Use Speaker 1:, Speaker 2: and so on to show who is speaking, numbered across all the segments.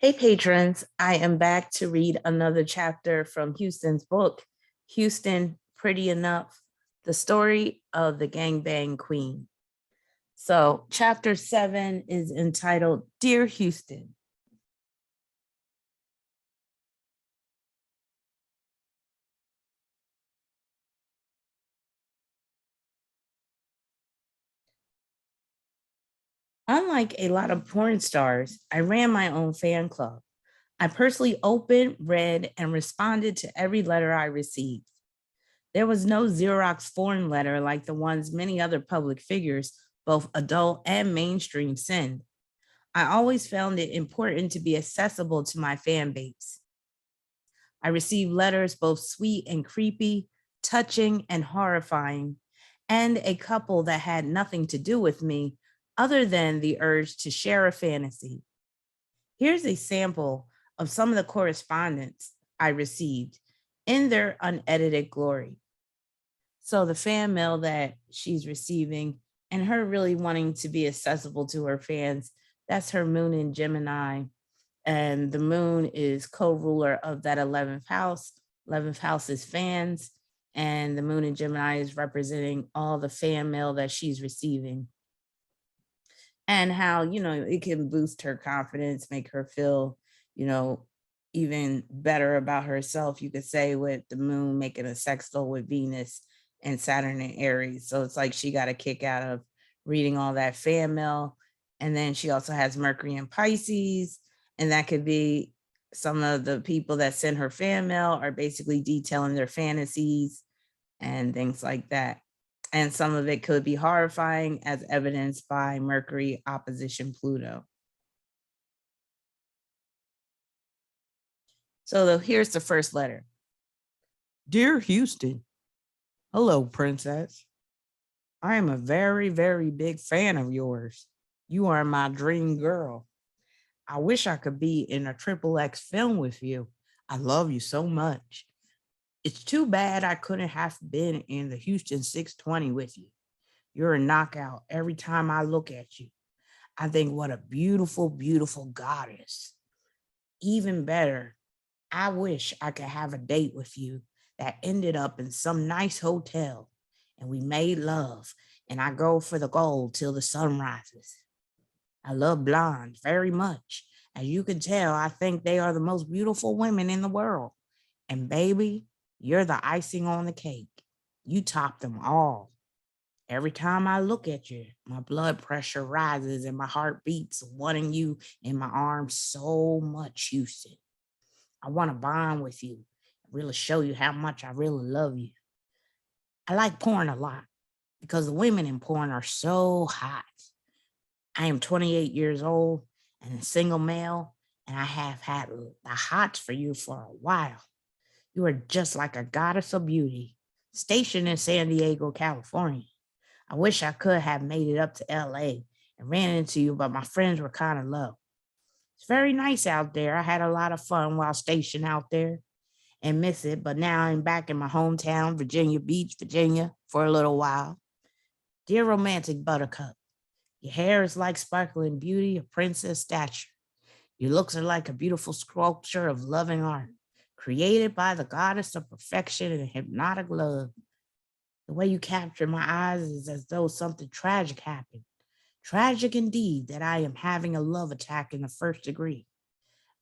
Speaker 1: Hey, patrons. I am back to read another chapter from Houston's book, Houston Pretty Enough, the story of the gangbang queen. So, chapter 7 is entitled Dear Houston. Unlike a lot of porn stars, I ran my own fan club. I personally opened, read, and responded to every letter I received. There was no Xerox form letter like the ones many other public figures, both adult and mainstream, send. I always found it important to be accessible to my fan base. I received letters both sweet and creepy, touching and horrifying, and a couple that had nothing to do with me other than the urge to share a fantasy. Here's a sample of some of the correspondence I received in their unedited glory. So the fan mail that she's receiving and her really wanting to be accessible to her fans, that's her moon in Gemini. And the moon is co-ruler of that 11th house. 11th house is fans. And the moon in Gemini is representing all the fan mail that she's receiving. And how, it can boost her confidence, make her feel, even better about herself. You could say with the moon making a sextile with Venus and Saturn and Aries. So it's like she got a kick out of reading all that fan mail. And then she also has Mercury in Pisces. And that could be some of the people that send her fan mail are basically detailing their fantasies and things like that. And some of it could be horrifying, as evidenced by Mercury opposition Pluto. So here's the first letter. Dear Houston, hello, princess. I am a very, very big fan of yours. You are my dream girl. I wish I could be in a triple X film with you. I love you so much. It's too bad I couldn't have been in the Houston 620 with you. You're a knockout every time I look at you. I think what a beautiful, beautiful goddess. Even better, I wish I could have a date with you that ended up in some nice hotel and we made love and I go for the gold till the sun rises. I love blondes very much. As you can tell, I think they are the most beautiful women in the world. And baby, you're the icing on the cake. You top them all. Every time I look at you, my blood pressure rises and my heart beats, wanting you in my arms so much, Houston. I want to bond with you, really show you how much I really love you. I like porn a lot because the women in porn are so hot. I am 28 years old and a single male, and I have had the hots for you for a while. You are just like a goddess of beauty, stationed in San Diego, California. I wish I could have made it up to LA and ran into you, but my friends were kind of low. It's very nice out there. I had a lot of fun while stationed out there and miss it, but now I'm back in my hometown, Virginia Beach, Virginia, for a little while. Dear romantic buttercup, your hair is like sparkling beauty of princess stature. Your looks are like a beautiful sculpture of loving art, created by the goddess of perfection and hypnotic love. The way you capture my eyes is as though something tragic happened. Tragic indeed that I am having a love attack in the first degree,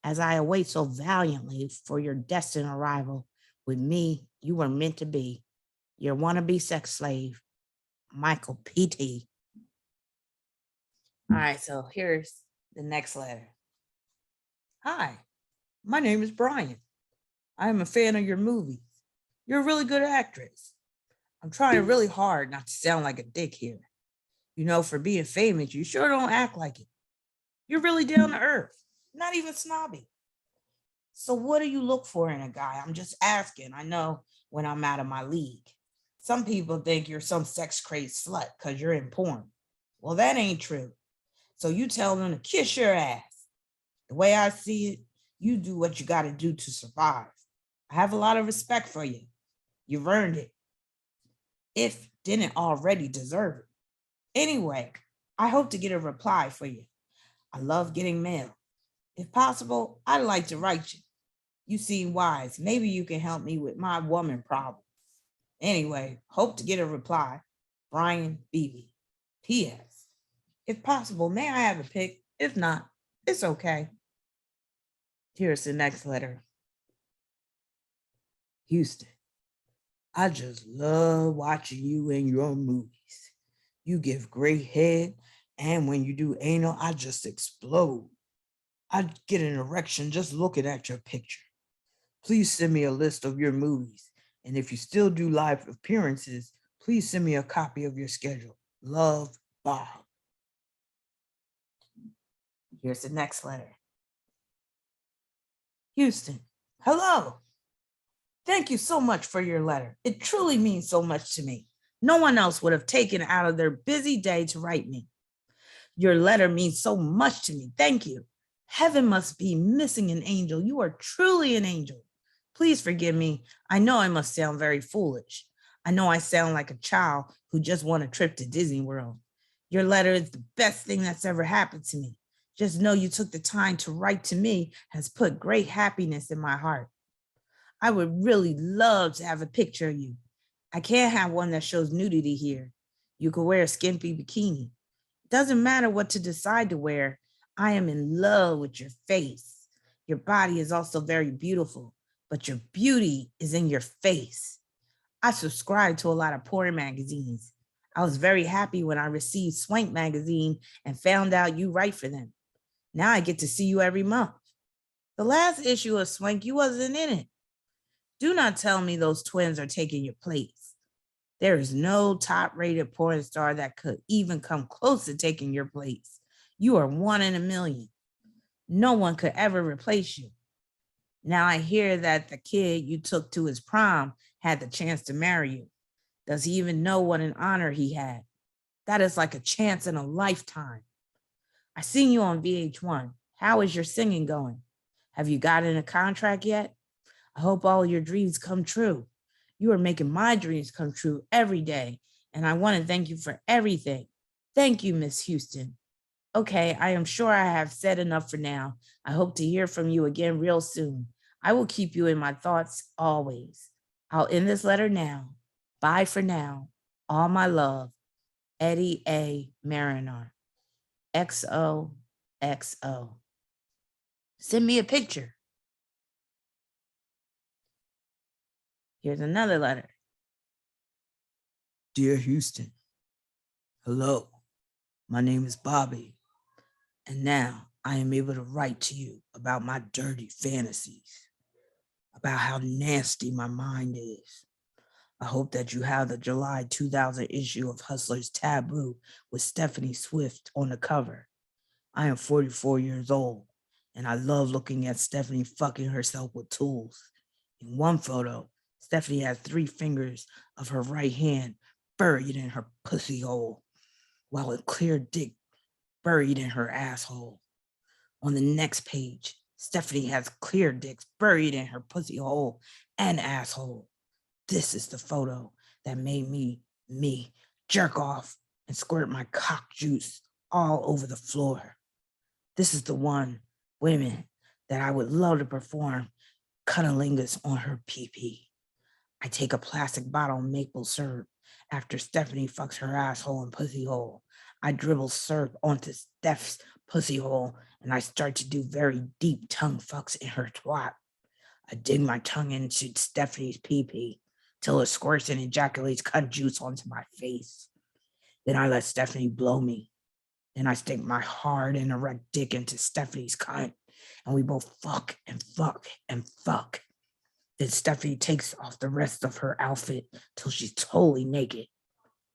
Speaker 1: as I await so valiantly for your destined arrival. With me, you were meant to be. Your wannabe sex slave, Michael P.T. All right, so here's the next letter. Hi, my name is Brian. I am a fan of your movies. You're a really good actress. I'm trying really hard not to sound like a dick here. For being famous, you sure don't act like it. You're really down to earth, not even snobby. So, what do you look for in a guy? I'm just asking. I know when I'm out of my league. Some people think you're some sex crazed slut because you're in porn. Well, that ain't true. So, you tell them to kiss your ass. The way I see it, you do what you got to do to survive. I have a lot of respect for you. You've earned it, if didn't already deserve it. Anyway, I hope to get a reply for you. I love getting mail. If possible, I'd like to write you. You seem wise. Maybe you can help me with my woman problem. Anyway, hope to get a reply. Brian Beebe. P.S. If possible, may I have a pic? If not, it's okay. Here's the next letter. Houston, I just love watching you in your movies. You give great head, and when you do anal, I just explode. I get an erection just looking at your picture. Please send me a list of your movies. And if you still do live appearances, please send me a copy of your schedule. Love, Bob. Here's the next letter. Houston, hello. Thank you so much for your letter. It truly means so much to me. No one else would have taken out of their busy day to write me. Your letter means so much to me. Thank you. Heaven must be missing an angel. You are truly an angel. Please forgive me. I know I must sound very foolish. I know I sound like a child who just won a trip to Disney World. Your letter is the best thing that's ever happened to me. Just know you took the time to write to me has put great happiness in my heart. I would really love to have a picture of you. I can't have one that shows nudity here. You could wear a skimpy bikini. It doesn't matter what to decide to wear. I am in love with your face. Your body is also very beautiful, but your beauty is in your face. I subscribe to a lot of porn magazines. I was very happy when I received Swank magazine and found out you write for them. Now I get to see you every month. The last issue of Swank, you wasn't in it. Do not tell me those twins are taking your place. There is no top-rated porn star that could even come close to taking your place. You are one in a million. No one could ever replace you. Now I hear that the kid you took to his prom had the chance to marry you. Does he even know what an honor he had? That is like a chance in a lifetime. I seen you on VH1. How is your singing going? Have you gotten a contract yet? I hope all your dreams come true. You are making my dreams come true every day, and I want to thank you for everything. Thank you, Miss Houston. Okay, I am sure I have said enough for now. I hope to hear from you again real soon. I will keep you in my thoughts always. I'll end this letter now. Bye for now. All my love, Eddie A. Marinar. XOXO. Send me a picture. Here's another letter. Dear Houston, hello. My name is Bobby, and now I am able to write to you about my dirty fantasies, about how nasty my mind is. I hope that you have the July 2000 issue of Hustler's Taboo with Stephanie Swift on the cover. I am 44 years old, and I love looking at Stephanie fucking herself with tools. In one photo, Stephanie has 3 fingers of her right hand buried in her pussy hole, while a clear dick buried in her asshole. On the next page, Stephanie has clear dicks buried in her pussy hole and asshole. This is the photo that made me jerk off and squirt my cock juice all over the floor. This is the one, women, that I would love to perform cunnilingus on her pee-pee. I take a plastic bottle of maple syrup after Stephanie fucks her asshole and pussy hole. I dribble syrup onto Steph's pussy hole and I start to do very deep tongue fucks in her twat. I dig my tongue into Stephanie's pee-pee till it squirts and ejaculates cunt juice onto my face. Then I let Stephanie blow me. Then I stick my hard and erect dick into Stephanie's cunt and we both fuck and fuck and fuck. Then Stephanie takes off the rest of her outfit till she's totally naked.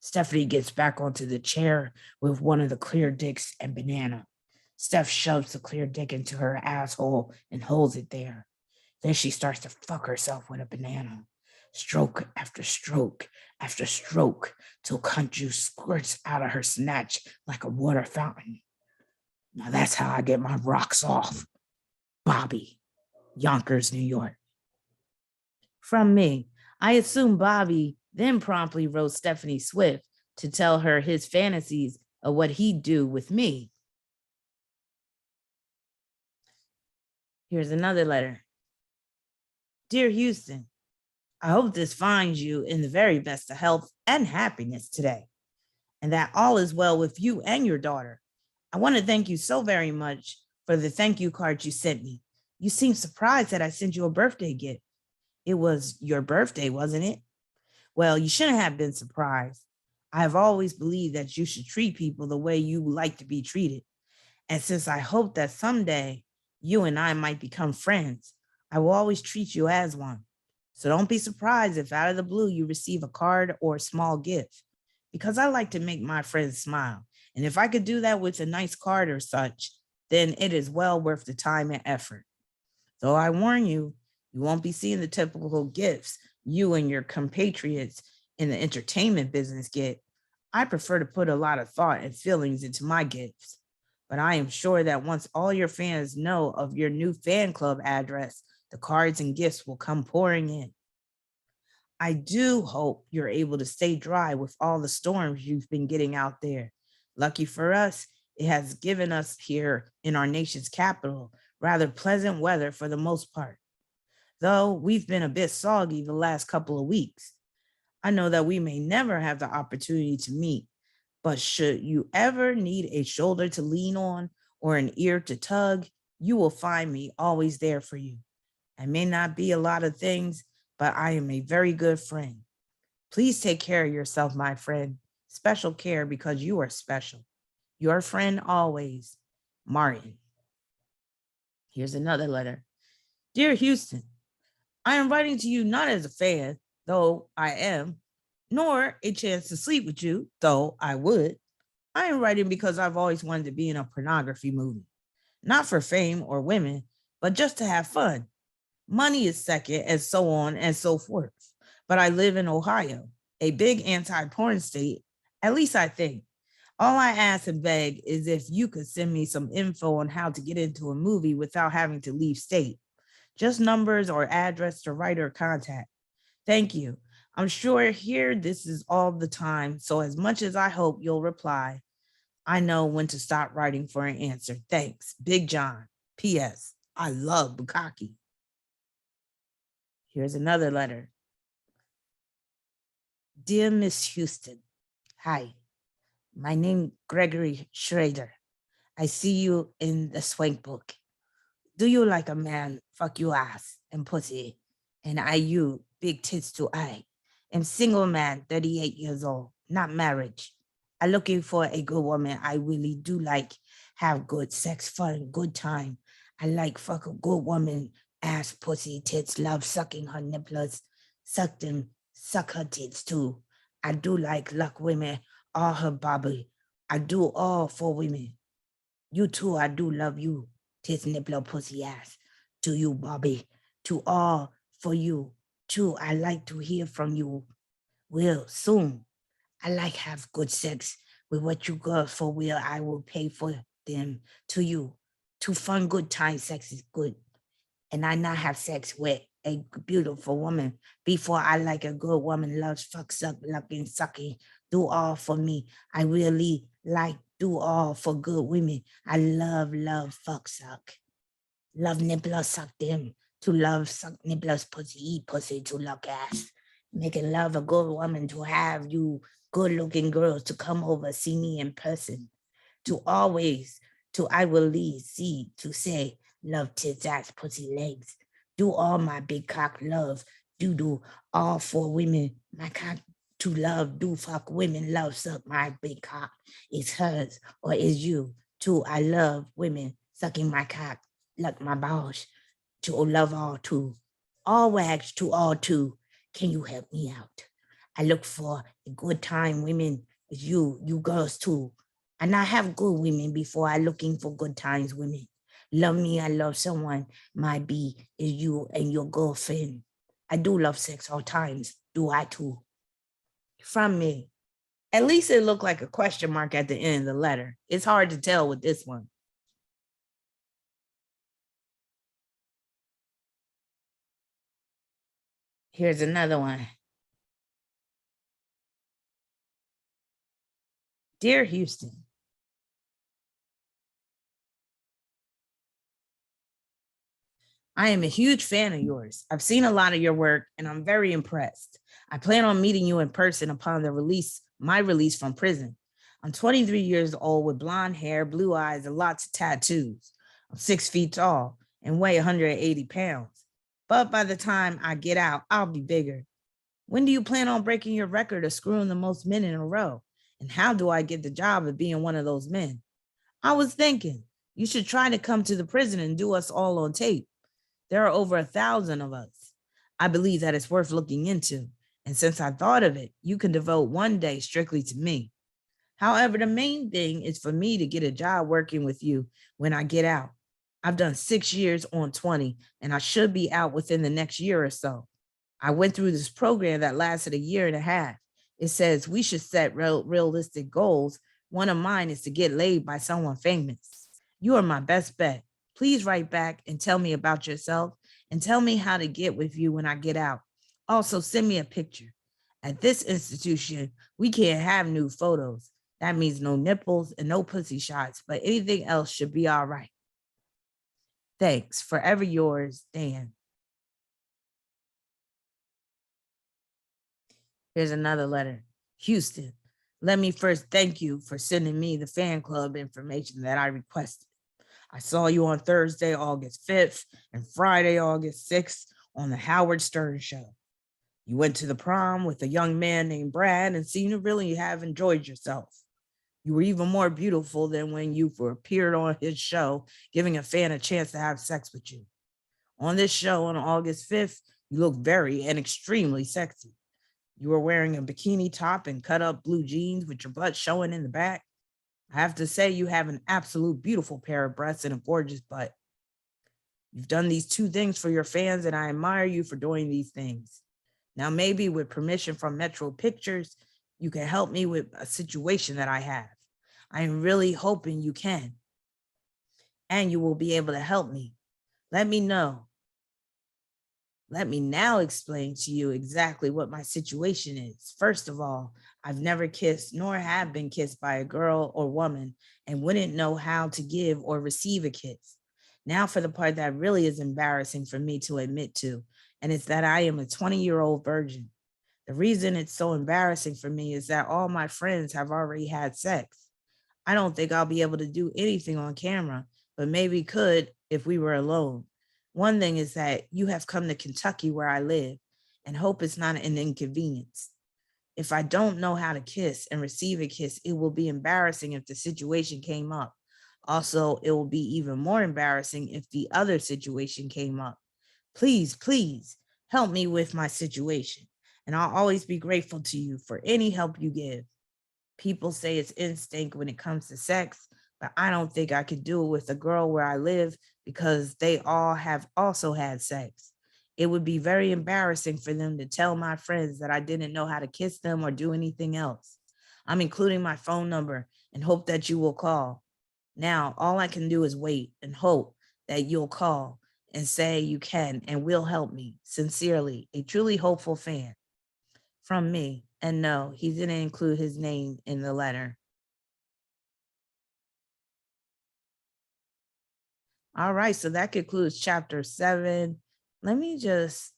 Speaker 1: Stephanie gets back onto the chair with one of the clear dicks and banana. Steph shoves the clear dick into her asshole and holds it there. Then she starts to fuck herself with a banana. Stroke after stroke after stroke till cunt juice squirts out of her snatch like a water fountain. Now that's how I get my rocks off. Bobby, Yonkers, New York. From me, I assume Bobby then promptly wrote Stephanie Swift to tell her his fantasies of what he'd do with me. Here's another letter. Dear Houston, I hope this finds you in the very best of health and happiness today, and that all is well with you and your daughter. I want to thank you so very much for the thank you card you sent me. You seemed surprised that I sent you a birthday gift. It was your birthday, wasn't it? Well, you shouldn't have been surprised. I have always believed that you should treat people the way you like to be treated. And since I hope that someday you and I might become friends, I will always treat you as one. So don't be surprised if out of the blue you receive a card or a small gift, because I like to make my friends smile. And if I could do that with a nice card or such, then it is well worth the time and effort. Though I warn you, you won't be seeing the typical gifts you and your compatriots in the entertainment business get. I prefer to put a lot of thought and feelings into my gifts. But I am sure that once all your fans know of your new fan club address, the cards and gifts will come pouring in. I do hope you're able to stay dry with all the storms you've been getting out there. Lucky for us, it has given us here in our nation's capital rather pleasant weather for the most part, though we've been a bit soggy the last couple of weeks. I know that we may never have the opportunity to meet, but should you ever need a shoulder to lean on or an ear to tug, you will find me always there for you. I may not be a lot of things, but I am a very good friend. Please take care of yourself, my friend. Special care because you are special. Your friend always, Martin. Here's another letter. Dear Houston, I am writing to you not as a fan, though I am, nor a chance to sleep with you, though I would. I am writing because I've always wanted to be in a pornography movie, not for fame or women, but just to have fun. Money is second, and so on and so forth. But I live in Ohio, a big anti porn state, at least I think. All I ask and beg is if you could send me some info on how to get into a movie without having to leave state. Just numbers or address to write or contact. Thank you. I'm sure here this is all the time, so as much as I hope you'll reply, I know when to stop writing for an answer. Thanks. Big John. P.S. I love bukkake. Here's another letter. Dear Miss Houston, hi, my name Gregory Schrader. I see you in the swank book. Do you like a man fuck you ass and pussy? And I you big tits to eye. Am single man, 38 years old, not marriage. I looking for a good woman. I really do like have good sex, fun, good time. I like fuck a good woman, ass, pussy, tits, love sucking her nipples, suck them, suck her tits too. I do like luck women, all her bobby. I do all for women. You too, I do love you, tits, nipple, pussy ass. To you, Bobby. To all for you. Too, I like to hear from you. Will, soon. I like have good sex with what you girls for will. I will pay for them to you. To fun good time sex is good. And I not have sex with a beautiful woman before I like a good woman loves fuck suck lucking sucking do all for me. I really like do all for good women. I love fuck suck. Love nipples suck them. To love suck nipples pussy eat pussy to look ass. Making love a good woman to have you good looking girls to come over see me in person. To always to I will leave see to say love tits ass pussy legs. Do all my big cock love. Do all for women. My cock to love do fuck women love suck my big cock. It's hers or is you. Too I love women sucking my cock like my balls. To love all too. All wags to all too. Can you help me out? I look for a good time women is you girls too. And I have good women before I looking for good times women. Love me, I love someone. My be is you and your girlfriend. I do love sex all times. Do I too? From me. At least it looked like a question mark at the end of the letter. It's hard to tell with this one. Here's another one. Dear Houston, I am a huge fan of yours. I've seen a lot of your work and I'm very impressed. I plan on meeting you in person upon my release from prison. I'm 23 years old with blonde hair, blue eyes, and lots of tattoos. I'm 6 feet tall and weigh 180 pounds. But by the time I get out, I'll be bigger. When do you plan on breaking your record of screwing the most men in a row? And how do I get the job of being one of those men? I was thinking you should try to come to the prison and do us all on tape. There are over 1,000 of us. I believe that it's worth looking into. And since I thought of it, you can devote one day strictly to me. However, the main thing is for me to get a job working with you when I get out. I've done 6 years on 20, and I should be out within the next year or so. I went through this program that lasted a year and a half. It says we should set realistic goals. One of mine is to get laid by someone famous. You are my best bet. Please write back and tell me about yourself and tell me how to get with you when I get out. Also, send me a picture. At this institution, we can't have nude photos. That means no nipples and no pussy shots, but anything else should be all right. Thanks. Forever yours, Dan. Here's another letter. Houston, let me first thank you for sending me the fan club information that I requested. I saw you on Thursday, August 5th and Friday, August 6th on the Howard Stern show. You went to the prom with a young man named Brad and seemed to really have enjoyed yourself. You were even more beautiful than when you appeared on his show, giving a fan a chance to have sex with you. On this show on August 5th, you looked very and extremely sexy. You were wearing a bikini top and cut up blue jeans with your butt showing in the back. I have to say, you have an absolute beautiful pair of breasts and a gorgeous butt. You've done these two things for your fans, and I admire you for doing these things. Now, maybe with permission from Metro Pictures, you can help me with a situation that I have. I'm really hoping you can. And you will be able to help me. Let me know. Let me now explain to you exactly what my situation is. First of all, I've never kissed nor have been kissed by a girl or woman and wouldn't know how to give or receive a kiss. Now for the part that really is embarrassing for me to admit to, and it's that I am a 20-year-old virgin. The reason it's so embarrassing for me is that all my friends have already had sex. I don't think I'll be able to do anything on camera, but maybe could if we were alone. One thing is that you have come to Kentucky where I live and hope it's not an inconvenience. If I don't know how to kiss and receive a kiss, it will be embarrassing if the situation came up. Also, it will be even more embarrassing if the other situation came up. Please, please help me with my situation, and I'll always be grateful to you for any help you give. People say it's instinct when it comes to sex, but I don't think I could do it with a girl where I live because they all have also had sex. It would be very embarrassing for them to tell my friends that I didn't know how to kiss them or do anything else. I'm including my phone number and hope that you will call. Now, all I can do is wait and hope that you'll call and say you can and will help me. Sincerely, a truly hopeful fan. From me. And no, he didn't include his name in the letter. All right, so that concludes chapter 7. Let me just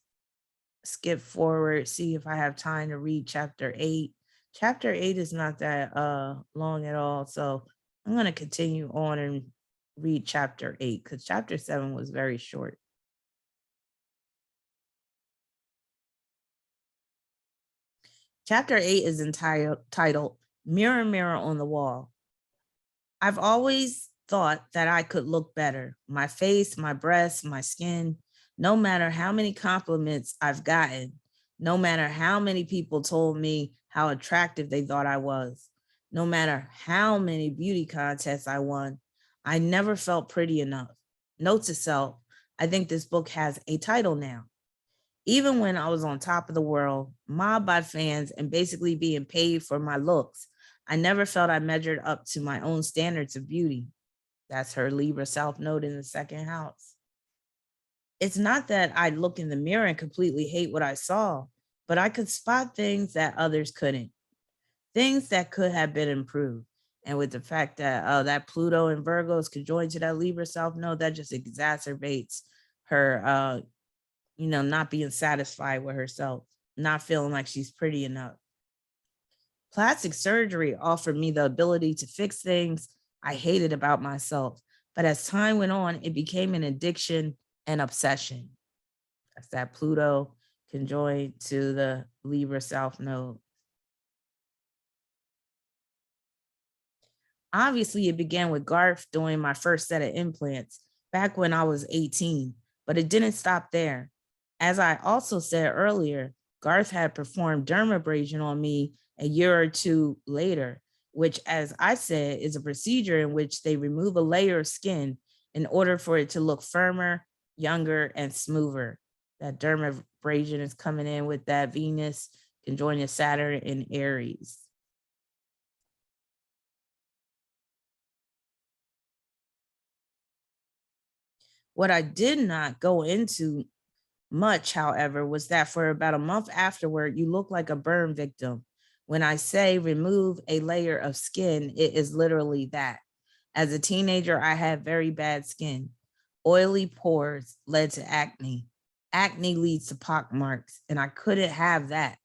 Speaker 1: skip forward, see if I have time to read chapter 8. Chapter 8 is not that long at all, so I'm going to continue on and read chapter 8 because chapter 7 was very short. Chapter 8 is titled Mirror, Mirror on the Wall. I've always thought that I could look better. My face, my breasts, my skin, no matter how many compliments I've gotten, no matter how many people told me how attractive they thought I was, no matter how many beauty contests I won, I never felt pretty enough. Note to self, I think this book has a title now. Even when I was on top of the world, mobbed by fans, and basically being paid for my looks, I never felt I measured up to my own standards of beauty. That's her Libra South Node in the second house. It's not that I look in the mirror and completely hate what I saw, but I could spot things that others couldn't, things that could have been improved. And with the fact that that Pluto and Virgos could join to that Libra South Node, that just exacerbates her not being satisfied with herself, not feeling like she's pretty enough. Plastic surgery offered me the ability to fix things I hated about myself, but as time went on, it became an addiction and obsession. That's that Pluto conjoined to the Libra South Node. Obviously, it began with Garth doing my first set of implants back when I was 18, but it didn't stop there. As I also said earlier, Garth had performed dermabrasion on me a year or two later, which, as I said, is a procedure in which they remove a layer of skin in order for it to look firmer, younger, and smoother. That dermabrasion is coming in with that Venus conjoining Saturn in Aries. What I did not go into much, however, was that for about a month afterward, you look like a burn victim. When I say remove a layer of skin, it is literally that. As a teenager, I had very bad skin. Oily pores led to acne. Acne leads to pock marks, and I couldn't have that.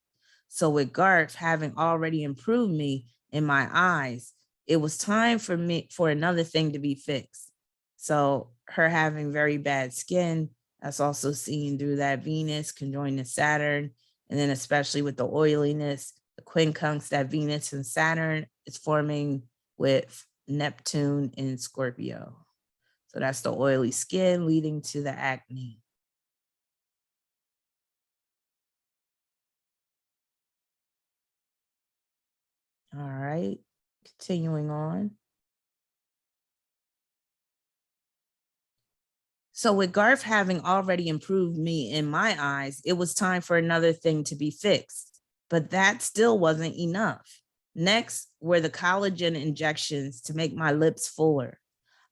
Speaker 1: So with Garth having already improved me in my eyes, it was time for me for another thing to be fixed. So her having very bad skin, that's also seen through that Venus conjoining Saturn. And then especially with the oiliness, the quincunx that Venus and Saturn is forming with Neptune in Scorpio. So that's the oily skin leading to the acne. All right, continuing on. So with Garth having already improved me in my eyes, it was time for another thing to be fixed. But that still wasn't enough. Next were the collagen injections to make my lips fuller.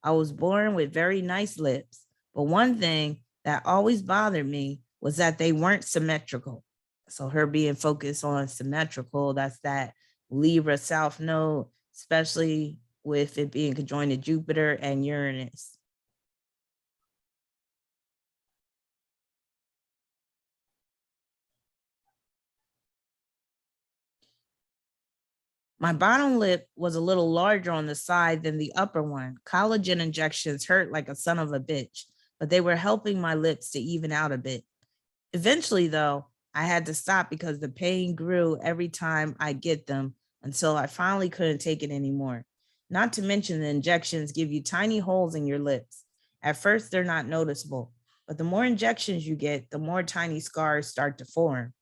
Speaker 1: I was born with very nice lips, but one thing that always bothered me was that they weren't symmetrical. So her being focused on symmetrical, that's that Libra South Node, especially with it being conjoined to Jupiter and Uranus. My bottom lip was a little larger on the side than the upper one. Collagen injections hurt like a son of a bitch, but they were helping my lips to even out a bit. Eventually, though, I had to stop because the pain grew every time I get them until I finally couldn't take it anymore. Not to mention the injections give you tiny holes in your lips. At first, they're not noticeable, but the more injections you get, the more tiny scars start to form.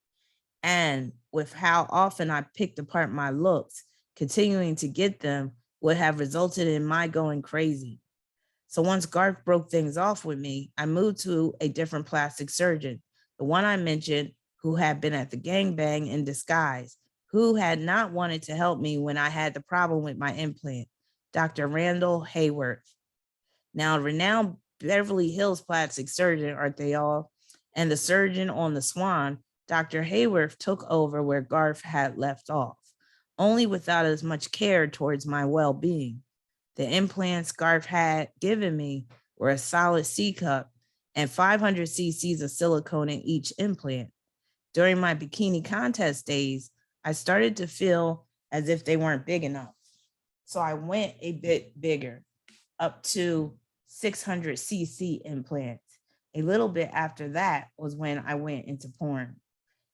Speaker 1: And with how often I picked apart my looks, continuing to get them would have resulted in my going crazy. So once Garth broke things off with me, I moved to a different plastic surgeon, the one I mentioned who had been at the gangbang in disguise, who had not wanted to help me when I had the problem with my implant, Dr. Randall Hayworth. Now, renowned Beverly Hills plastic surgeon, aren't they all? And the surgeon on the Swan, Dr. Hayworth took over where Garth had left off, only without as much care towards my well-being. The implants Garth had given me were a solid C cup and 500 cc's of silicone in each implant. During my bikini contest days, I started to feel as if they weren't big enough. So I went a bit bigger, up to 600 cc implants. A little bit after that was when I went into porn.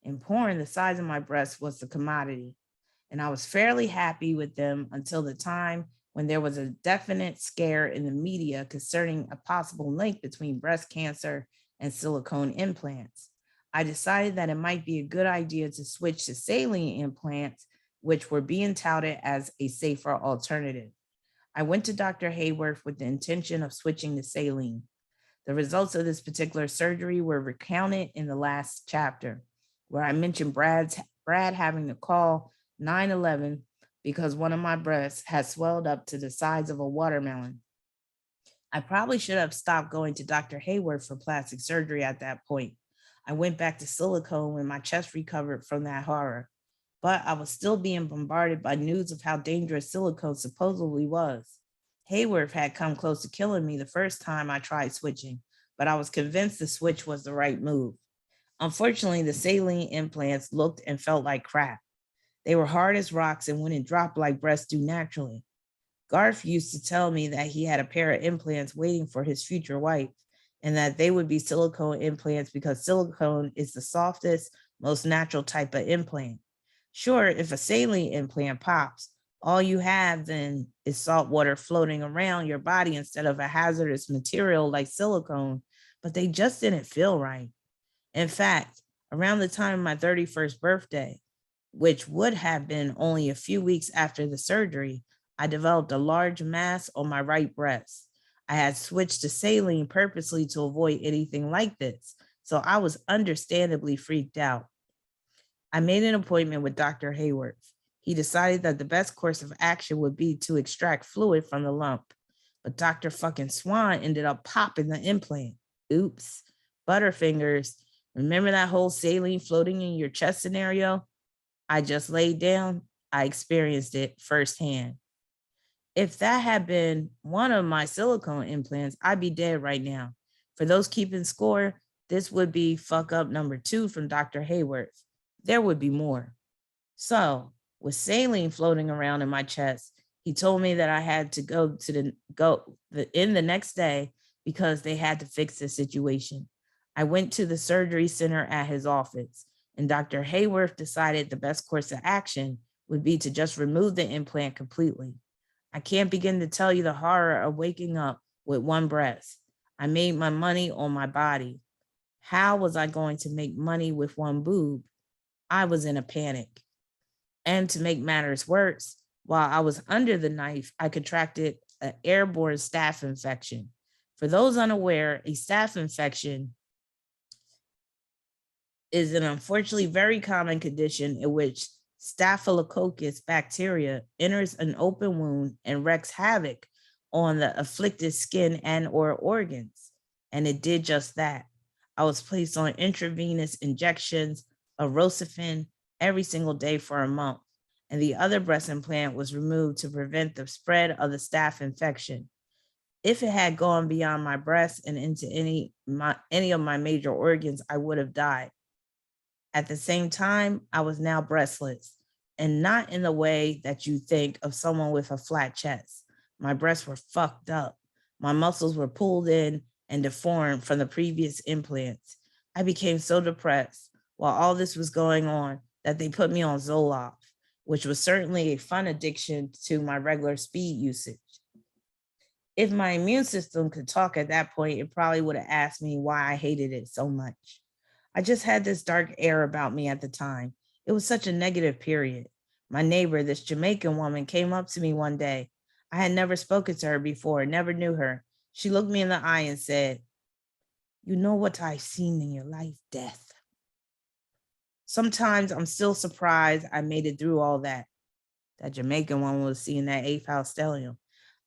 Speaker 1: In porn, the size of my breast was the commodity, and I was fairly happy with them until the time when there was a definite scare in the media concerning a possible link between breast cancer and silicone implants. I decided that it might be a good idea to switch to saline implants, which were being touted as a safer alternative. I went to Dr. Hayworth with the intention of switching to saline. The results of this particular surgery were recounted in the last chapter, where I mentioned Brad having to call 911 because one of my breasts had swelled up to the size of a watermelon. I probably should have stopped going to Dr. Hayworth for plastic surgery at that point. I went back to silicone when my chest recovered from that horror, but I was still being bombarded by news of how dangerous silicone supposedly was. Hayworth had come close to killing me the first time I tried switching, but I was convinced the switch was the right move. Unfortunately, the saline implants looked and felt like crap. They were hard as rocks and wouldn't drop like breasts do naturally. Garth used to tell me that he had a pair of implants waiting for his future wife and that they would be silicone implants because silicone is the softest, most natural type of implant. Sure, if a saline implant pops, all you have then is salt water floating around your body instead of a hazardous material like silicone, but they just didn't feel right. In fact, around the time of my 31st birthday, which would have been only a few weeks after the surgery, I developed a large mass on my right breast. I had switched to saline purposely to avoid anything like this, so I was understandably freaked out. I made an appointment with Dr. Hayworth. He decided that the best course of action would be to extract fluid from the lump, but Dr. fucking Swan ended up popping the implant. Oops. Butterfingers. Remember that whole saline floating in your chest scenario? I just laid down. I experienced it firsthand. If that had been one of my silicone implants, I'd be dead right now. For those keeping score, this would be fuck up number 2 from Dr. Hayworth. There would be more. So, with saline floating around in my chest, he told me that I had to go in the next day because they had to fix the situation. I went to the surgery center at his office, and Dr. Hayworth decided the best course of action would be to just remove the implant completely. I can't begin to tell you the horror of waking up with one breast. I made my money on my body. How was I going to make money with one boob? I was in a panic. And to make matters worse, while I was under the knife, I contracted an airborne staph infection. For those unaware, a staph infection is an unfortunately very common condition in which Staphylococcus bacteria enters an open wound and wreaks havoc on the afflicted skin and or organs. And it did just that. I was placed on intravenous injections of Rocephin every single day for a month, and the other breast implant was removed to prevent the spread of the staph infection. If it had gone beyond my breast and into any of my major organs, I would have died. At the same time, I was now breastless, and not in the way that you think of someone with a flat chest. My breasts were fucked up. My muscles were pulled in and deformed from the previous implants. I became so depressed while all this was going on that they put me on Zoloft, which was certainly a fun addiction to my regular speed usage. If my immune system could talk at that point, it probably would have asked me why I hated it so much. I just had this dark air about me at the time. It was such a negative period. My neighbor, this Jamaican woman, came up to me one day. I had never spoken to her before, never knew her. She looked me in the eye and said, "You know what I've seen in your life, death." Sometimes I'm still surprised I made it through all that. That Jamaican woman was seeing that eighth house stellium.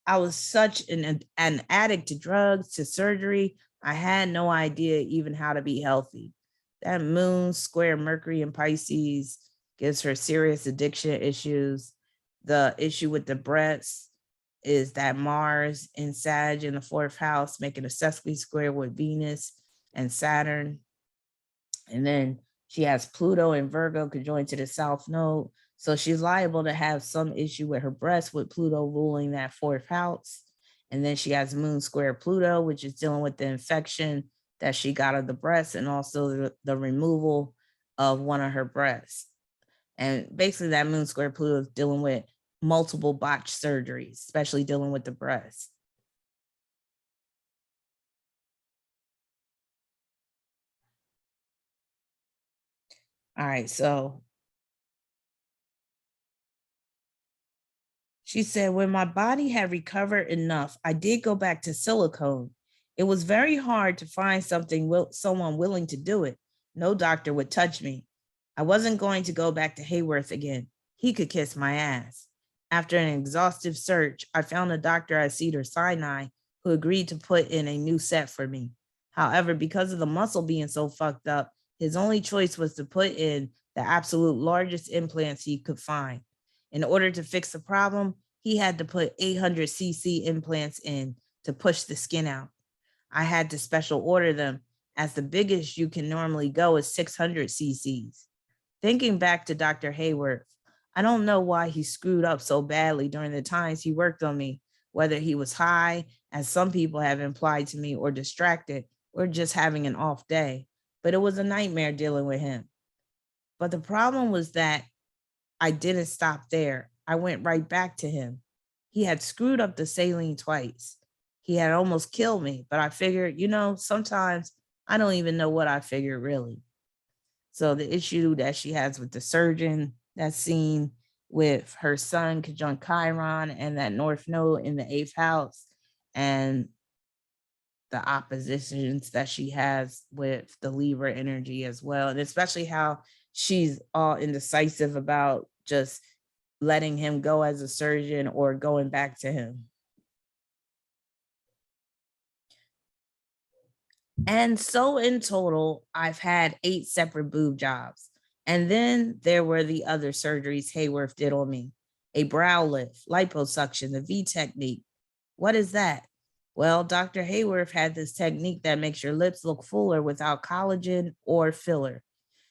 Speaker 1: I was such an addict to drugs, to surgery. I had no idea even how to be healthy. That moon square Mercury in Pisces gives her serious addiction issues. The issue with the breasts is that Mars in Sag in the 4th house, making a sesqui square with Venus and Saturn. And then she has Pluto and Virgo conjoined to the South Node. So she's liable to have some issue with her breast with Pluto ruling that 4th house. And then she has Moon square Pluto, which is dealing with the infection that she got of the breast and also the removal of one of her breasts. And basically that Moon square Pluto is dealing with multiple botched surgeries, especially dealing with the breast. All right, so she said, when my body had recovered enough, I did go back to silicone. It was very hard to find someone willing to do it. No doctor would touch me. I wasn't going to go back to Hayworth again. He could kiss my ass. After an exhaustive search, I found a doctor at Cedar Sinai who agreed to put in a new set for me. However, because of the muscle being so fucked up, his only choice was to put in the absolute largest implants he could find. In order to fix the problem, he had to put 800cc implants in to push the skin out. I had to special order them, as the biggest you can normally go is 600 cc's. Thinking back to Dr. Hayworth, I don't know why he screwed up so badly during the times he worked on me, whether he was high, as some people have implied to me, or distracted, or just having an off day. But it was a nightmare dealing with him. But the problem was that I didn't stop there. I went right back to him. He had screwed up the saline twice. He had almost killed me, but I figured, sometimes I don't even know what I figured really. So the issue that she has with the surgeon, that scene with her son, conjunct Chiron, and that North Node in the eighth house, and the oppositions that she has with the Libra energy as well. And especially how she's all indecisive about just letting him go as a surgeon or going back to him. And so in total, I've had 8 separate boob jobs. And then there were the other surgeries Hayworth did on me. A brow lift, liposuction, the V technique. What is that? Well, Dr. Hayworth had this technique that makes your lips look fuller without collagen or filler.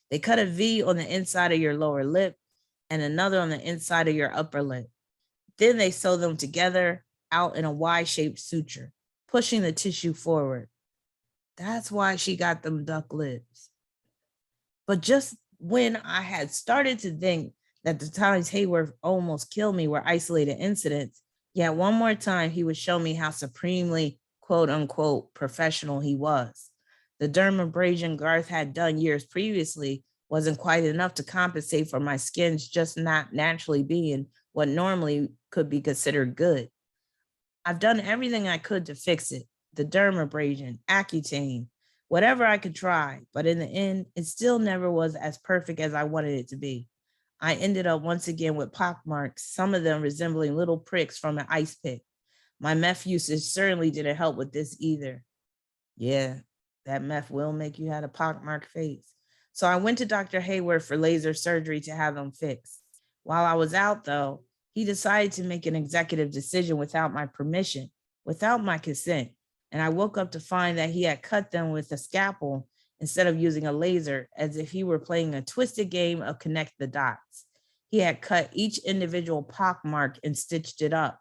Speaker 1: They cut a V on the inside of your lower lip and another on the inside of your upper lip. Then they sew them together out in a Y-shaped suture, pushing the tissue forward. That's why she got them duck lips. But just when I had started to think that the times Hayworth almost killed me were isolated incidents, yet one more time he would show me how supremely, quote unquote, professional he was. The dermabrasion Garth had done years previously wasn't quite enough to compensate for my skin's just not naturally being what normally could be considered good. I've done everything I could to fix it. The dermabrasion, Accutane, whatever I could try, but in the end, it still never was as perfect as I wanted it to be. I ended up once again with pockmarks, some of them resembling little pricks from an ice pick. My meth usage certainly didn't help with this either. Yeah, that meth will make you have a pockmarked face. So I went to Dr. Hayworth for laser surgery to have them fixed. While I was out, though, he decided to make an executive decision without my permission, without my consent. And I woke up to find that he had cut them with a scalpel instead of using a laser, as if he were playing a twisted game of connect the dots. He had cut each individual pockmark and stitched it up.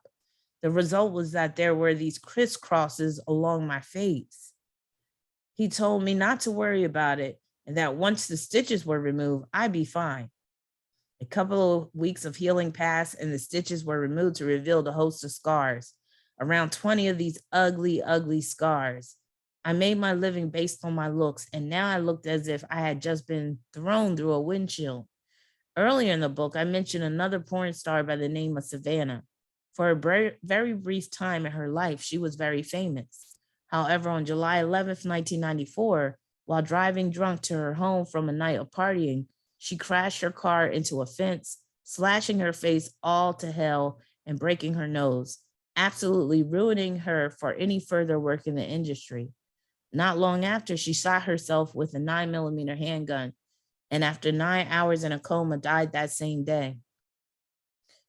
Speaker 1: The result was that there were these crisscrosses along my face. He told me not to worry about it and that once the stitches were removed, I'd be fine. A couple of weeks of healing passed and the stitches were removed to reveal the host of scars. Around 20 of these ugly, ugly scars. I made my living based on my looks, and now I looked as if I had just been thrown through a windshield. Earlier in the book, I mentioned another porn star by the name of Savannah. For a very brief time in her life, she was very famous. However, on July 11th, 1994, while driving drunk to her home from a night of partying, she crashed her car into a fence, slashing her face all to hell and breaking her nose, absolutely ruining her for any further work in the industry. Not long after, she shot herself with a 9mm handgun, and after 9 hours in a coma, died that same day.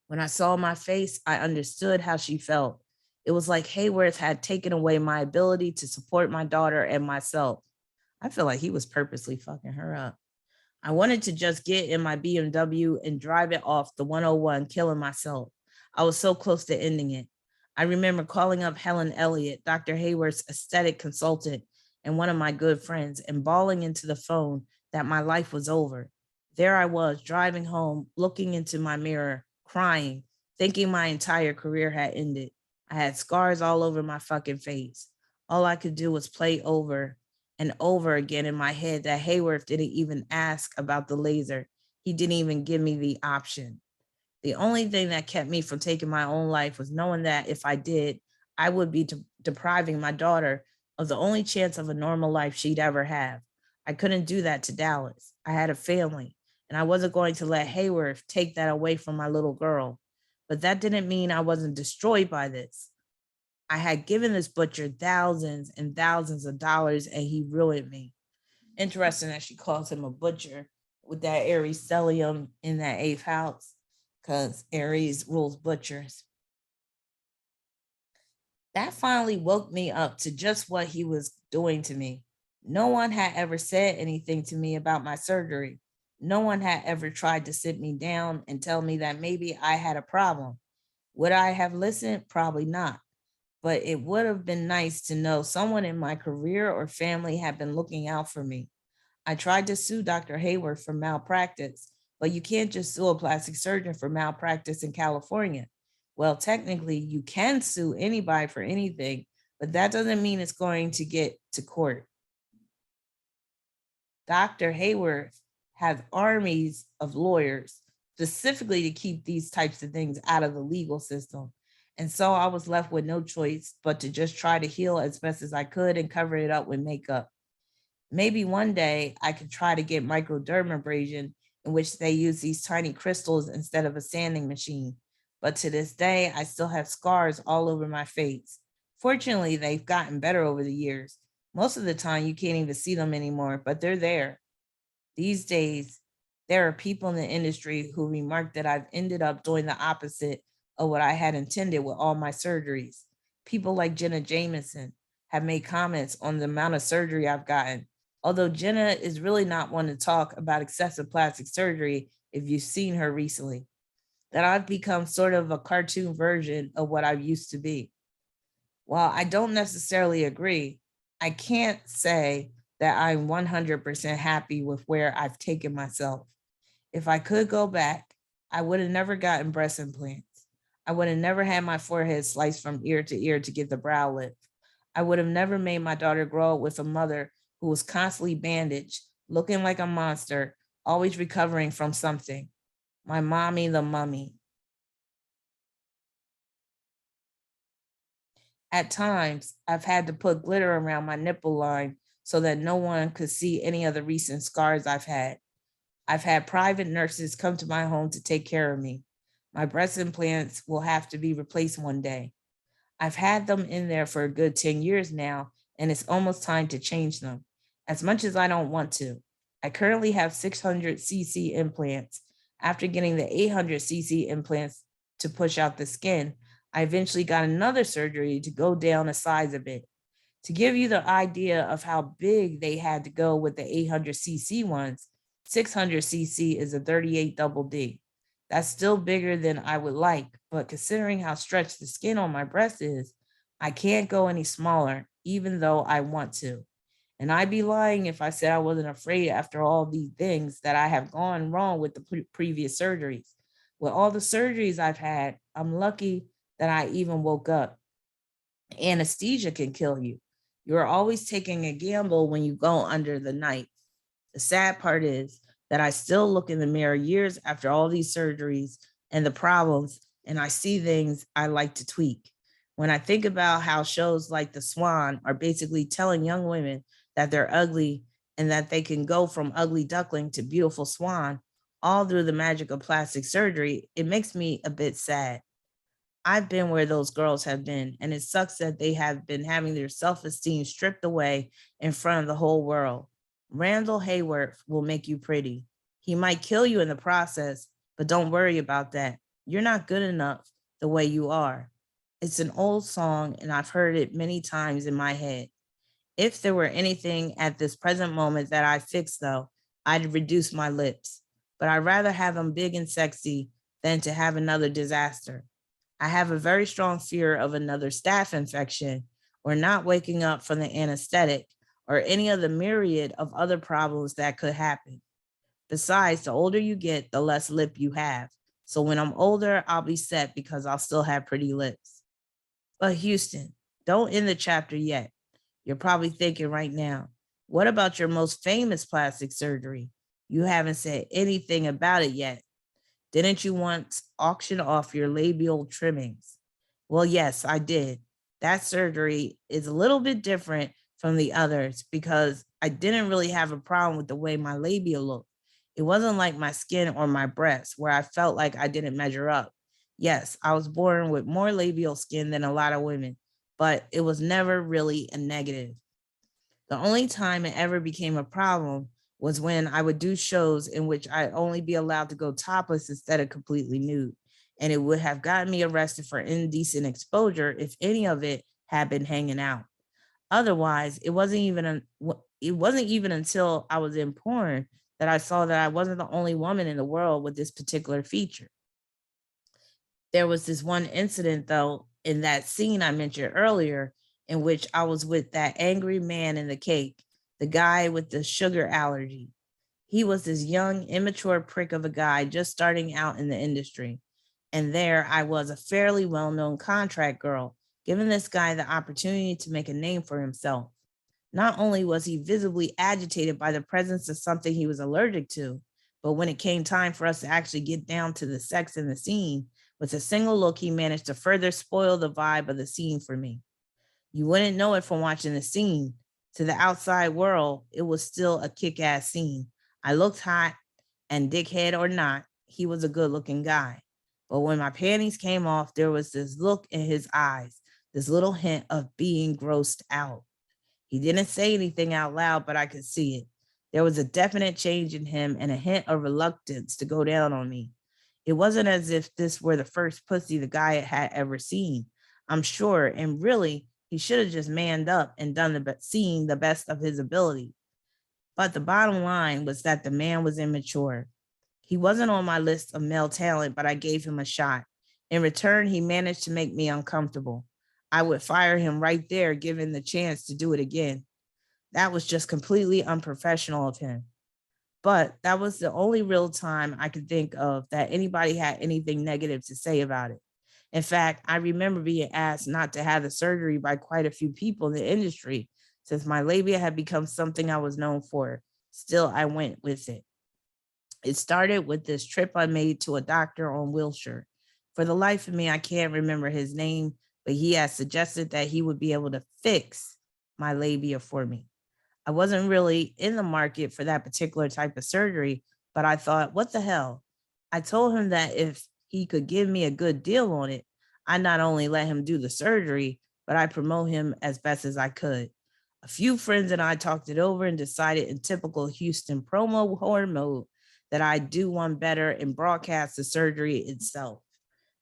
Speaker 1: When I saw my face, I understood how she felt. It was like Hayworth had taken away my ability to support my daughter and myself. I feel like he was purposely fucking her up. I wanted to just get in my BMW and drive it off the 101, killing myself. I was so close to ending it. I remember calling up Helen Elliott, Dr. Hayworth's aesthetic consultant and one of my good friends, and bawling into the phone that my life was over. There I was, driving home, looking into my mirror, crying, thinking my entire career had ended. I had scars all over my fucking face. All I could do was play over and over again in my head that Hayworth didn't even ask about the laser. He didn't even give me the option. The only thing that kept me from taking my own life was knowing that if I did, I would be depriving my daughter of the only chance of a normal life she'd ever have. I couldn't do that to Dallas. I had a family, and I wasn't going to let Hayworth take that away from my little girl. But that didn't mean I wasn't destroyed by this. I had given this butcher thousands and thousands of dollars, and he ruined me. Interesting that she calls him a butcher with that Aries stellium in that eighth house, because Aries rules butchers.
Speaker 2: That finally woke me up to just what he was doing to me. No one had ever said anything to me about my surgery. No one had ever tried to sit me down and tell me that maybe I had a problem. Would I have listened? Probably not. But it would have been nice to know someone in my career or family had been looking out for me. I tried to sue Dr. Hayward for malpractice, but you can't just sue a plastic surgeon for malpractice in California. Well, technically, you can sue anybody for anything, but that doesn't mean it's going to get to court. Dr. Hayward has armies of lawyers specifically to keep these types of things out of the legal system. And so I was left with no choice but to just try to heal as best as I could and cover it up with makeup. Maybe one day I could try to get microdermabrasion, in which they use these tiny crystals instead of a sanding machine. But to this day, I still have scars all over my face. Fortunately, they've gotten better over the years. Most of the time, you can't even see them anymore, but they're there. These days, there are people in the industry who remark that I've ended up doing the opposite of what I had intended with all my surgeries. People like Jenna Jameson have made comments on the amount of surgery I've gotten. Although Jenna is really not one to talk about excessive plastic surgery if you've seen her recently, that I've become sort of a cartoon version of what I used to be. While I don't necessarily agree, I can't say that I'm 100% happy with where I've taken myself. If I could go back, I would have never gotten breast implants. I would have never had my forehead sliced from ear to ear to get the brow lift. I would have never made my daughter grow up with a mother who was constantly bandaged, looking like a monster, always recovering from something. My mommy, the mummy. At times, I've had to put glitter around my nipple line so that no one could see any of the recent scars I've had. I've had private nurses come to my home to take care of me. My breast implants will have to be replaced one day. I've had them in there for a good 10 years now, and it's almost time to change them, as much as I don't want to. I currently have 600cc implants. After getting the 800cc implants to push out the skin, I eventually got another surgery to go down a size a bit. To give you the idea of how big they had to go with the 800cc ones, 600cc is a 38 double D. That's still bigger than I would like, but considering how stretched the skin on my breast is, I can't go any smaller, even though I want to. And I'd be lying if I said I wasn't afraid after all these things that I have gone wrong with the previous surgeries. With all the surgeries I've had, I'm lucky that I even woke up. Anesthesia can kill you. You're always taking a gamble when you go under the knife. The sad part is that I still look in the mirror years after all these surgeries and the problems, and I see things I like to tweak. When I think about how shows like The Swan are basically telling young women that they're ugly and that they can go from ugly duckling to beautiful swan all through the magic of plastic surgery, it makes me a bit sad. I've been where those girls have been, and it sucks that they have been having their self esteem stripped away in front of the whole world. Randall Hayward will make you pretty. He might kill you in the process, but don't worry about that. You're not good enough the way you are. It's an old song, and I've heard it many times in my head. If there were anything at this present moment that I fixed, though, I'd reduce my lips. But I'd rather have them big and sexy than to have another disaster. I have a very strong fear of another staph infection or not waking up from the anesthetic or any of the myriad of other problems that could happen. Besides, the older you get, the less lip you have. So when I'm older, I'll be set because I'll still have pretty lips. But Houston, don't end the chapter yet. You're probably thinking right now, what about your most famous plastic surgery? You haven't said anything about it yet. Didn't you once auction off your labial trimmings? Well, yes, I did. That surgery is a little bit different from the others because I didn't really have a problem with the way my labia looked. It wasn't like my skin or my breasts where I felt like I didn't measure up. Yes, I was born with more labial skin than a lot of women, but it was never really a negative. The only time it ever became a problem was when I would do shows in which I'd only be allowed to go topless instead of completely nude. And it would have gotten me arrested for indecent exposure if any of it had been hanging out. Otherwise, it wasn't even until I was in porn that I saw that I wasn't the only woman in the world with this particular feature. There was this one incident, though, in that scene I mentioned earlier, in which I was with that angry man in the cake, the guy with the sugar allergy. He was this young, immature prick of a guy just starting out in the industry. And there I was, a fairly well known contract girl, giving this guy the opportunity to make a name for himself. Not only was he visibly agitated by the presence of something he was allergic to, but when it came time for us to actually get down to the sex in the scene, with a single look, he managed to further spoil the vibe of the scene for me. You wouldn't know it from watching the scene. To the outside world, it was still a kick ass scene. I looked hot, and dickhead or not, he was a good looking guy. But when my panties came off, there was this look in his eyes, this little hint of being grossed out. He didn't say anything out loud, but I could see it. There was a definite change in him and a hint of reluctance to go down on me. It wasn't as if this were the first pussy the guy had ever seen. I'm sure, and really, he should have just manned up and done seen the best of his ability. But the bottom line was that the man was immature. He wasn't on my list of male talent, but I gave him a shot. In return, he managed to make me uncomfortable. I would fire him right there, given the chance to do it again. That was just completely unprofessional of him. But that was the only real time I could think of that anybody had anything negative to say about it. In fact, I remember being asked not to have the surgery by quite a few people in the industry since my labia had become something I was known for. Still, I went with it. It started with this trip I made to a doctor on Wilshire. For the life of me, I can't remember his name, but he had suggested that he would be able to fix my labia for me. I wasn't really in the market for that particular type of surgery, but I thought, what the hell? I told him that if he could give me a good deal on it, I not only let him do the surgery, but I promote him as best as I could. A few friends and I talked it over and decided in typical Houston promo horror mode that I'd do one better and broadcast the surgery itself.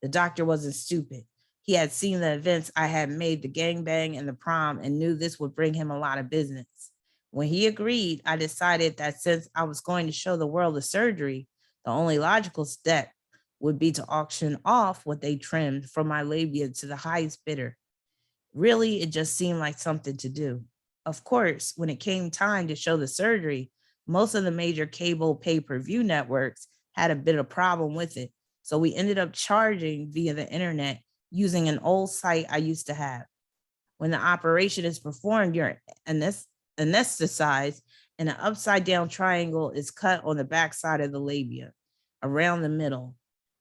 Speaker 2: The doctor wasn't stupid. He had seen the events I had made, the gangbang and the prom, and knew this would bring him a lot of business. When he agreed, I decided that since I was going to show the world the surgery, the only logical step would be to auction off what they trimmed from my labia to the highest bidder. Really, it just seemed like something to do. Of course, when it came time to show the surgery, most of the major cable pay-per-view networks had a bit of problem with it. So we ended up charging via the internet using an old site I used to have. When the operation is performed, you're anesthetized, and an upside down triangle is cut on the backside of the labia around the middle.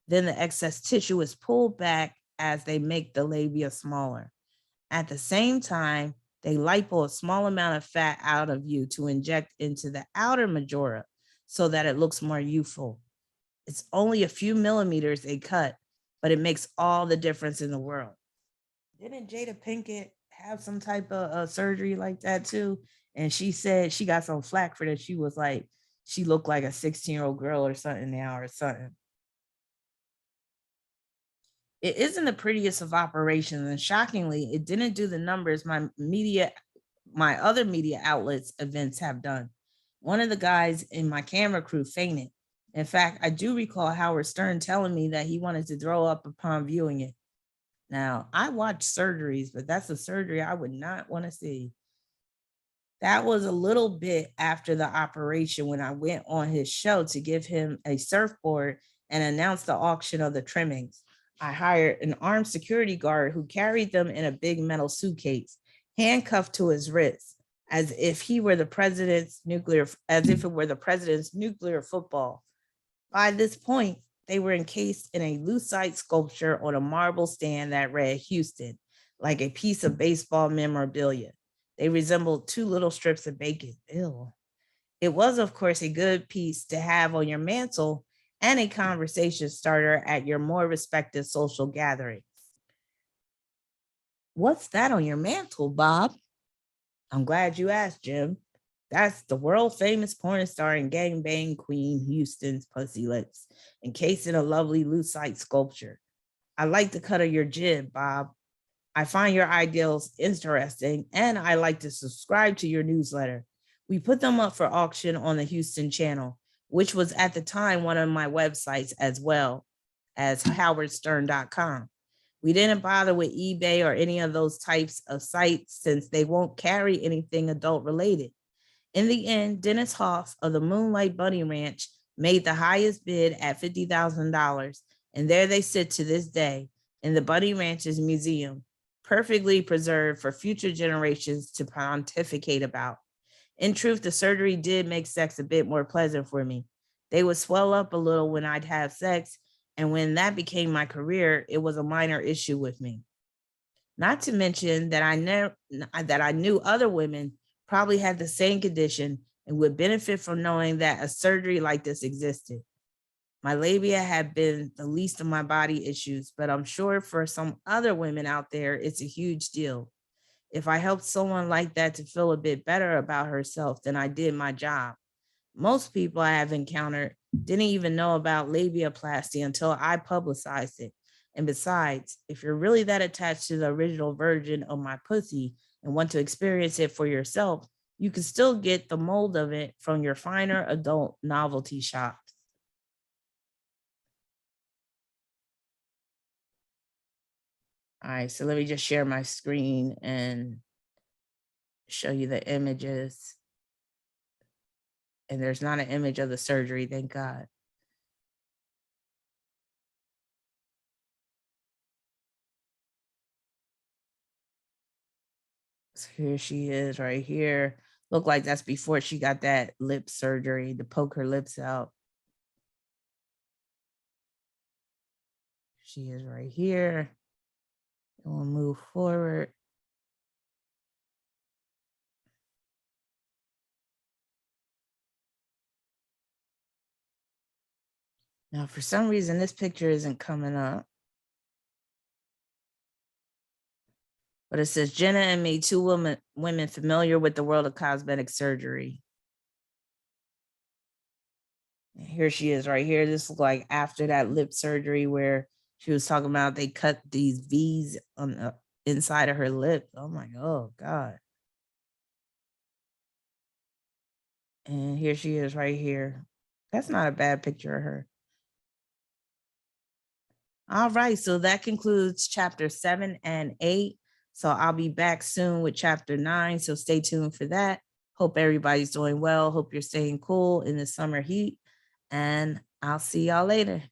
Speaker 2: Then the excess tissue is pulled back as they make the labia smaller. At the same time, they lipo a small amount of fat out of you to inject into the outer majora so that it looks more youthful. It's only a few millimeters they cut, but it makes all the difference in the world. Didn't Jada Pinkett have some type of surgery like that too? And she said she got some flack for that. She was like, she looked like a 16-year-old girl or something now or something. It isn't the prettiest of operations, and shockingly, it didn't do the numbers my other media outlets events have done. One of the guys in my camera crew fainted. In fact, I do recall Howard Stern telling me that he wanted to throw up upon viewing it. Now, I watch surgeries, but that's a surgery I would not want to see. That was a little bit after the operation when I went on his show to give him a surfboard and announce the auction of the trimmings. I hired an armed security guard who carried them in a big metal suitcase, handcuffed to his wrist, as if it were the president's nuclear football. By this point, they were encased in a lucite sculpture on a marble stand that read Houston, like a piece of baseball memorabilia. They resembled two little strips of bacon. Ew. It was, of course, a good piece to have on your mantle and a conversation starter at your more respected social gatherings. What's that on your mantle, Bob? I'm glad you asked, Jim. That's the world famous porn star and gangbang queen Houston's pussy lips, encased in a lovely lucite sculpture. I like the cut of your jib, Bob. I find your ideals interesting and I like to subscribe to your newsletter. We put them up for auction on the Houston channel, which was at the time one of my websites as well as howardstern.com. We didn't bother with eBay or any of those types of sites since they won't carry anything adult related. In the end, Dennis Hoff of the Moonlight Bunny Ranch made the highest bid at $50,000, and there they sit to this day in the Bunny Ranch's museum, perfectly preserved for future generations to pontificate about. In truth, the surgery did make sex a bit more pleasant for me. They would swell up a little when I'd have sex, and when that became my career, it was a minor issue with me. Not to mention that I knew other women probably had the same condition and would benefit from knowing that a surgery like this existed. My labia had been the least of my body issues, but I'm sure for some other women out there, it's a huge deal. If I helped someone like that to feel a bit better about herself, then I did my job. Most people I have encountered didn't even know about labiaplasty until I publicized it. And besides, if you're really that attached to the original version of my pussy and want to experience it for yourself, you can still get the mold of it from your finer adult novelty shops. All right, so let me just share my screen and show you the images. And there's not an image of the surgery, thank God. So here she is right here. Look like that's before she got that lip surgery to poke her lips out. She is right here. And we'll move forward. Now, for some reason, this picture isn't coming up. But it says Jenna and me, two women familiar with the world of cosmetic surgery. And here she is right here. This is like after that lip surgery where she was talking about they cut these V's on the inside of her lip. Oh my, oh God. And here she is right here. That's not a bad picture of her. All right, so that concludes chapter 7 and 8. So I'll be back soon with chapter 9. So stay tuned for that. Hope everybody's doing well. Hope you're staying cool in the summer heat. And I'll see y'all later.